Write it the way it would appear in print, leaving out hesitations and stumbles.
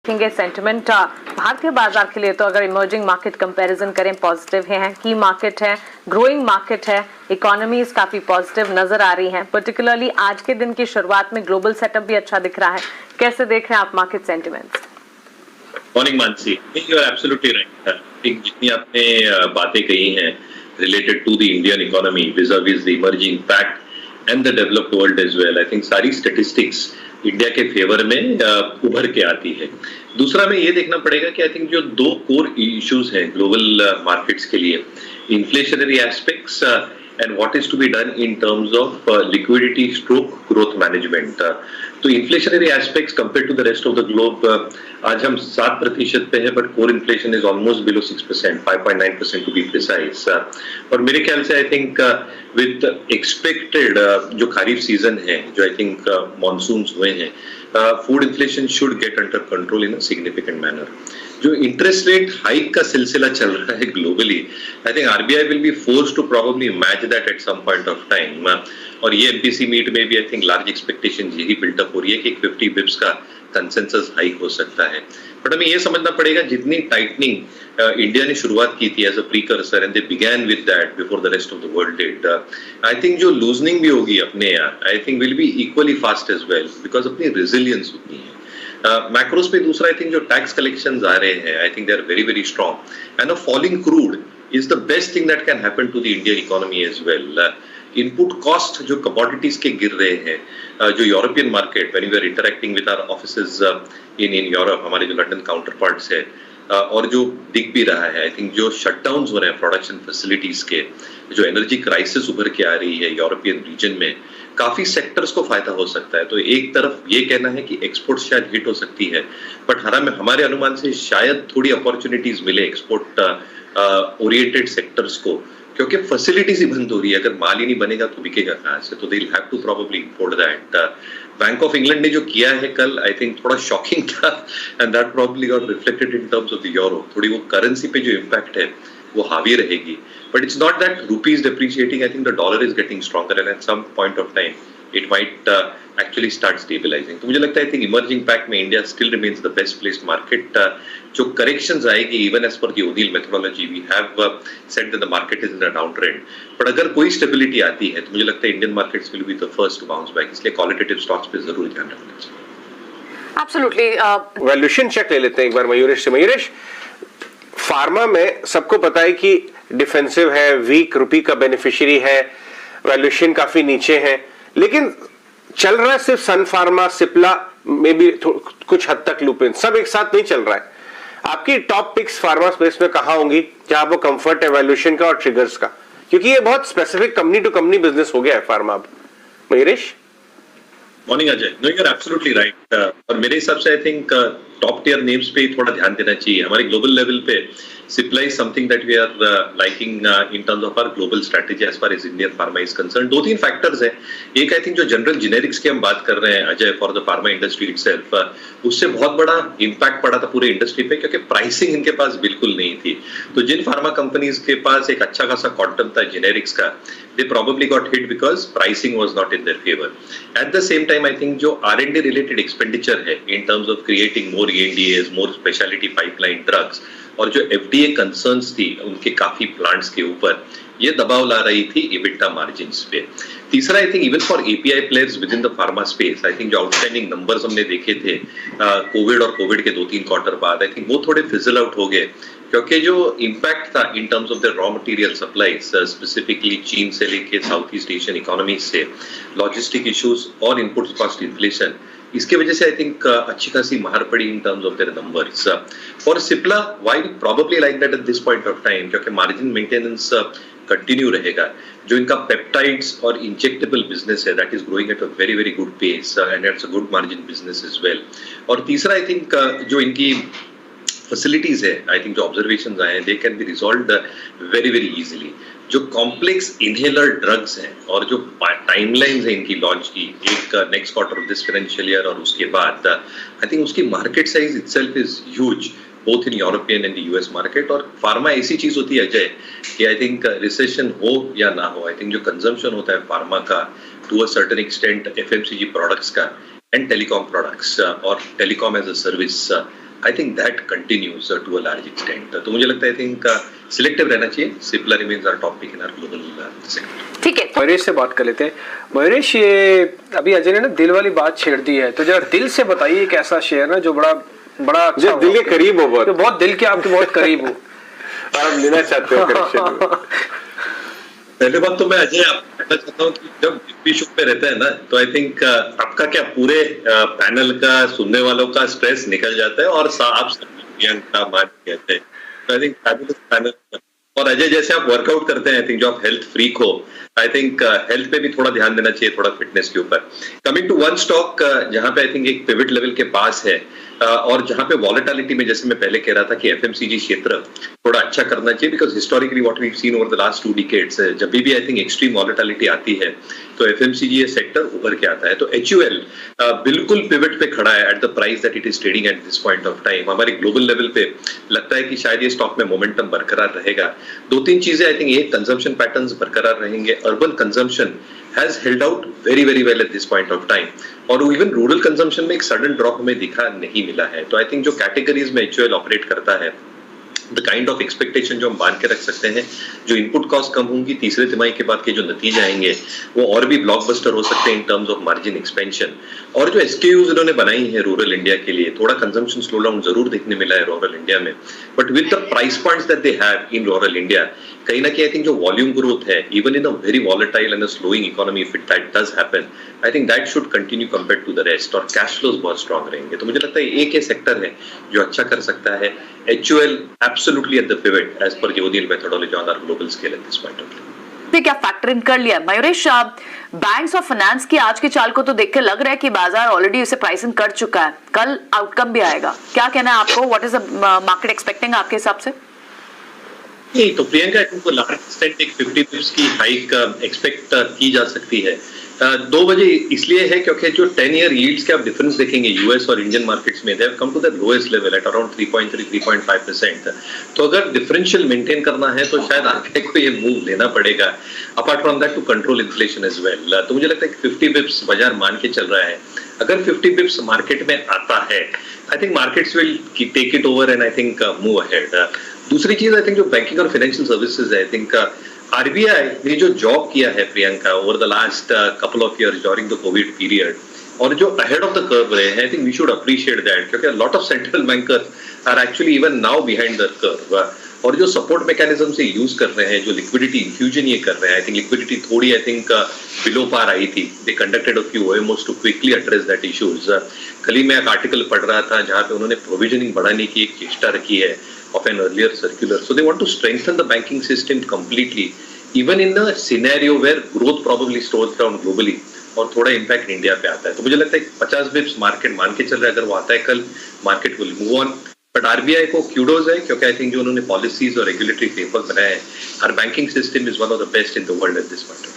देखेंगे सेंटिमेंट भारतीय बाजार के लिए तो अगर इमर्जिंग मार्केट कंपैरिजन करें पॉजिटिव हैं, की मार्केट है, ग्रोइंग मार्केट है, इकोनॉमीज काफी पॉजिटिव नजर आ रही हैं। पर्टिकुलरली आज के दिन की शुरुआत में ग्लोबल सेटअप भी अच्छा दिख रहा है। कैसे देख रहे हैं आप market sentiments? Morning Mansi, you are absolutely right. जितनी आपने बातें कही हैं related to the Indian economy vis-a-vis the emerging impact and the developed world as well, I think सारी स्टैटिस्टिक्स इंडिया के फेवर में उभर के आती है। दूसरा में ये देखना पड़ेगा कि आई थिंक जो दो कोर इश्यूज हैं ग्लोबल मार्केट्स के लिए, inflationary aspects and what is to be done in terms of liquidity stroke growth management. तो inflationary aspects compared to the rest of the globe, आज हम 7% पे है, but core inflation is almost below 6%, 5.9% to be precise. और मेरे ख्याल से I think with expected जो खरीफ सीजन है, जो I think monsoons हुए हैं, food inflation should get under control in a significant manner. जो इंटरेस्ट रेट हाइक का सिलसिला चल रहा है globally, I think RBI will be forced to probably match that at some point of time. और ये एमपीसी मीट में भी आई थिंक लार्ज एक्सपेक्टेशन यही बिल्डअप हो रही है कि 50 बिप्स का कंसेंसस हाइक हो सकता है। बट हमें ये समझना पड़ेगा जितनी टाइटनिंग इंडिया ने शुरुआत की थी as a precursor and they began with that before the rest of the world did, I think जो लूजनिंग भी होगी अपने यहाँ I think will be equally fast as well, because अपनी रेजिलियंस उतनी है। मैक्रोस पे दूसरा आई थिंक जो टैक्स कलेक्शंस आ रहे हैं I think they are very very strong and a falling crude is the best thing that can happen to the Indian economy as well. Input cost जो commodities के गिर रहे हैं, जो European market when we are interacting with our offices in Europe, हमारे जो London counter parts है, और जो दिख भी रहा है आई थिंक जो शटडाउन्स हो रहे हैं प्रोडक्शन फैसिलिटीज के, जो एनर्जी क्राइसिस उभर के आ रही है यूरोपियन रीजन में, काफी सेक्टर्स को फायदा हो सकता है। तो एक तरफ ये कहना है कि एक्सपोर्ट शायद हिट हो सकती है, बट हमारे अनुमान से शायद थोड़ी अपॉर्चुनिटीज मिले एक्सपोर्ट ओरिएंटेड सेक्टर्स को, क्योंकि फैसिलिटीज ही बंद हो रही है। अगर माल ही नहीं बनेगा तो बिकेगा कहाँ से? तो they will have to probably import that. Bank of England ने जो किया है कल आई थिंक थोड़ा शॉकिंग था and that probably got reflected in terms of the euro. थोड़ी वो करेंसी पे जो इम्पैक्ट है वो हावी रहेगी, but it's not that rupee is depreciating. I think the dollar is getting stronger and at some point of time it might actually start stabilizing. तो मुझे लगता है कि इमर्जिंग पैक में India still remains the best placed market. जो corrections आएगी even as per the O'Neill methodology, we have said that the market is in a downtrend. but अगर कोई stability आती है तो मुझे लगता है Indian markets will be the first to bounce back. इसलिए qualitative stocks पे जरूर ध्यान रखना चाहिए। Absolutely. Valuation check ले लेते हैं एक बार मयूरेश से। मयूरेश, फार्मा में सबको पता है कि डिफेंसिव है, वीक रुपी का बेनिफिशियरी है, वैल्यूएशन काफी नीचे है, लेकिन चल रहा है सिर्फ सन फार्मा, सिप्ला में भी कुछ हद तक लुपिन, सब एक साथ नहीं चल रहा है। आपकी टॉप पिक्स फार्मा स्पेस में कहां होंगी जहां आपको कंफर्ट है वैल्यूएशन का और ट्रिगर्स का, क्योंकि ये बहुत specific company to company business हो गया है फार्मा अब। Mayuresh? Morning Ajay, no you are absolutely right. और मेरे हिसाब से I think top tier names पे थोड़ा ध्यान देना चाहिए। हमारे ग्लोबल लेवल पे Cipla is something that we are liking in terms of our global strategy as far as Indian pharma is concerned. दो तीन फैक्टर्स हैं। एक आई थिंक जो जनरल जेनेरिक्स की हम बात कर रहे हैं Ajay for the pharma industry itself, उससे बहुत बड़ा इम्पैक्ट पड़ा था पूरे इंडस्ट्री पे, क्योंकि प्राइसिंग इनके पास बिल्कुल नहीं थी। तो जिन फार्मा कंपनीज के पास एक अच्छा खासा क्वांटम था जेनेरिक्स का, they probably got hit because pricing was not in their favor. At the same time, I think जो R&D related expenditure है in terms of creating more ANDAs, more specialty pipeline drugs, और जो FDA concerns थी उनके काफी plants के ऊपर, ये दबाव ला रही थी EBITDA मार्जिन्स पे। तीसरा I think even for API players with in the pharma space, I think जो आउटस्टैंडिंग नंबर्स हमने देखे थे कोविड और कोविड के 2-3 क्वार्टर बाद, आई थिंक वो थोड़े फिजल आउट हो गए, क्योंकि जो इम्पैक्ट था इन terms of the raw material supplies, specifically चीन से लेके साउथ ईस्ट एशियन इकोनॉमीज से, लॉजिस्टिक इश्यूज और इनपुट कॉस्ट इन्फ्लेशन, इसके वजह से आई थिंक अच्छी खासी मार पड़ी इन terms of their numbers. For Cipla why probably like that at this point of time, क्योंकि मार्जिन मेंटेनेंस कंटिन्यू रहेगा। जो इनका पेप्टाइड्स और इंजेक्टेबल बिजनेस है that is growing at a very very good pace and it's a good margin business as well. और तीसरा आई think जो इनकी फैसिलिटीज है, आई थिंक जो ऑब्जर्वेशंस आए हैं they can be resolved very very easily. जो कॉम्प्लेक्स इनहेलर ड्रग्स हैं और जो टाइमलाइंस है इनकी लॉन्च की, एक next quarter of this financial year और उसके बाद, आई थिंक उसकी market size itself is huge both in European and US market. और फार्मा ऐसी चीज होती है अजय कि आई थिंक रिसेशन हो या ना हो, आई थिंक जो कंजम्पशन होता है फार्मा का to a certain extent FMCG products का एंड टेलीकॉम प्रोडक्ट्स और telecom as a service, I think that continues to a large extent. तो मुझे लगता है आई थिंक सिलेक्टिव रहना चाहिए. Cipla remains our top pick in our global sector. ठीक है, मयूरेश से बात कर लेते हैं. मयूरेश, ये अभी अजय ने ना दिल वाली बात छेड़ दी है, तो जरा दिल से बताइए एक ऐसा शेयर ना जो बड़ा अच्छा जो दिल के करीब हो, बहुत दिल के आपके बहुत करीब हो. आप लेना चाहते हो करेक्शन. पहले बात तो मैं अजय आपको कहना चाहता हूँ कि जब निफ्टी शो पे रहता है ना, तो आई थिंक आपका क्या पूरे पैनल का सुनने वालों का स्ट्रेस निकल जाता है और आप सब प्रियंका मान कहते हैं. तो आई थिंक फैबुलस पैनल. और अजय जैसे आप वर्कआउट करते हैं, आई थिंक जो आप हेल्थ फ्रीक हो, आई थिंक हेल्थ पे भी थोड़ा ध्यान देना चाहिए, थोड़ा फिटनेस के ऊपर. कमिंग टू वन स्टॉक जहां पे आई थिंक एक पिवट लेवल के पास है और जहां पे वॉलेटिलिटी में, जैसे मैं पहले कह रहा था कि एफएमसीजी क्षेत्र थोड़ा अच्छा करना चाहिए, because historically what we have seen over the last 2 decades, जब भी आई थिंक एक्सट्रीम वॉलेटिलिटी आती है तो एफएमसीजी सेक्टर उभर के आता है. तो एचयूएल बिल्कुल पिवट पे खड़ा है at the price that it is trading at this point of time. हमारे ग्लोबल लेवल पे लगता है कि शायद ये स्टॉक में मोमेंटम बरकरार रहेगा. 2-3 चीजें आई थिंक, एक कंजम्पशन पैटर्न्स बरकरार रहेंगे. Urban consumption has held out very very well at this point of time, और इवन रूरल कंजम्पशन में एक सडन ड्रॉप हमें दिखा नहीं मिला है. तो आई थिंक जो कैटेगरीज में एचयूएल ऑपरेट करता है, द काइंड ऑफ एक्सपेक्टेशन जो हम मान के रख सकते हैं, जो इनपुट कॉस्ट कम होंगी, तीसरे तिमाही के बाद के जो नतीजे आएंगे वो और भी ब्लॉकबस्टर हो सकते हैं इन टर्म्स ऑफ मार्जिन एक्सपेंशन. और जो एसकेयूज इन्होंने बनाई है रूरल इंडिया के लिए, थोड़ा कंजम्पशन स्लो डाउन जरूर देखने मिला है रूरल इंडिया में, but with the price points that they have in rural India, कहीं ना कहीं आई थिंक जो वॉल्यूम ग्रोथ है, even in a very volatile and a slowing economy, if it that does happen, I think that should continue compared to the rest, और cash flows बहुत strong रहेंगे. तो मुझे लगता है एक ही सेक्टर है जो अच्छा कर सकता है. HUL absolutely at the pivot as per the ODL methodology on our global scale at this point of time. पे क्या फैक्टर इन कर लिया मयूरेश? बैंक्स और फाइनेंस की आज की चाल को तो देख के लग रहा है कि बाजार ऑलरेडी इसे प्राइसिंग कर चुका है, कल आउटकम भी आएगा. क्या कहना है आपको? What is the market expecting आपके हिसाब से? नहीं, तो प्रियंका को लार्ज एक्सटेंट एक 50 पिप्स की हाइक एक्सपेक्ट की जा सकती है. 2 बजे इसलिए है क्योंकि जो 10 ईयर यील्ड्स के आप डिफरेंस देखेंगे यूएस और इंडियन मार्केट्स में, they have come to the lowest level at around 3.3-3.5%. तो अगर डिफरेंशियल मेंटेन करना है तो शायद आरबीआई को ये मूव लेना पड़ेगा, apart from that to control inflation as well. तो मुझे लगता है कि 50 बिप्स बाजार मान के चल रहा है. अगर 50 बिप्स मार्केट में आता है, I think markets will take it over and I think move ahead. दूसरी चीज आई थिंक जो बैंकिंग और फाइनेंशियल सर्विसेज है, आई थिंक आरबीआई ने जो जॉब किया है Priyanka over the last couple of years during the covid period, और जो अहेड ऑफ द कर्व रहे हैं, I think we should appreciate that, क्योंकि lot of central bankers are actually even now behind the curve. और जो support mechanism से use कर रहे हैं, जो लिक्विडिटी इन्फ्यूजन ये कर रहे हैं, आई थिंक लिक्विडिटी थोड़ी आई थिंक बिलो पार आई थी. They conducted a few OMOs to quickly address that issues. कल ही मैं एक आर्टिकल पढ़ रहा था जहां पे उन्होंने प्रोविजनिंग बढ़ाने की एक चेष्टा रखी है of an earlier circular. So they want to strengthen the banking system completely, even in a scenario where growth probably slows down globally और थोड़ा इम्पैक्ट इंडिया पे आता है. तो मुझे लगता है 50 बिप्स मार्केट मान के चल रहा है. अगर वो आता है कल, market will move on. But RBI को क्यूडोज है, क्योंकि आई थिंक जो उन्होंने पॉलिसीज और रेगुलेटरी फ्रेमवर्क बनाया है, our banking system is one of the best in the world at this point.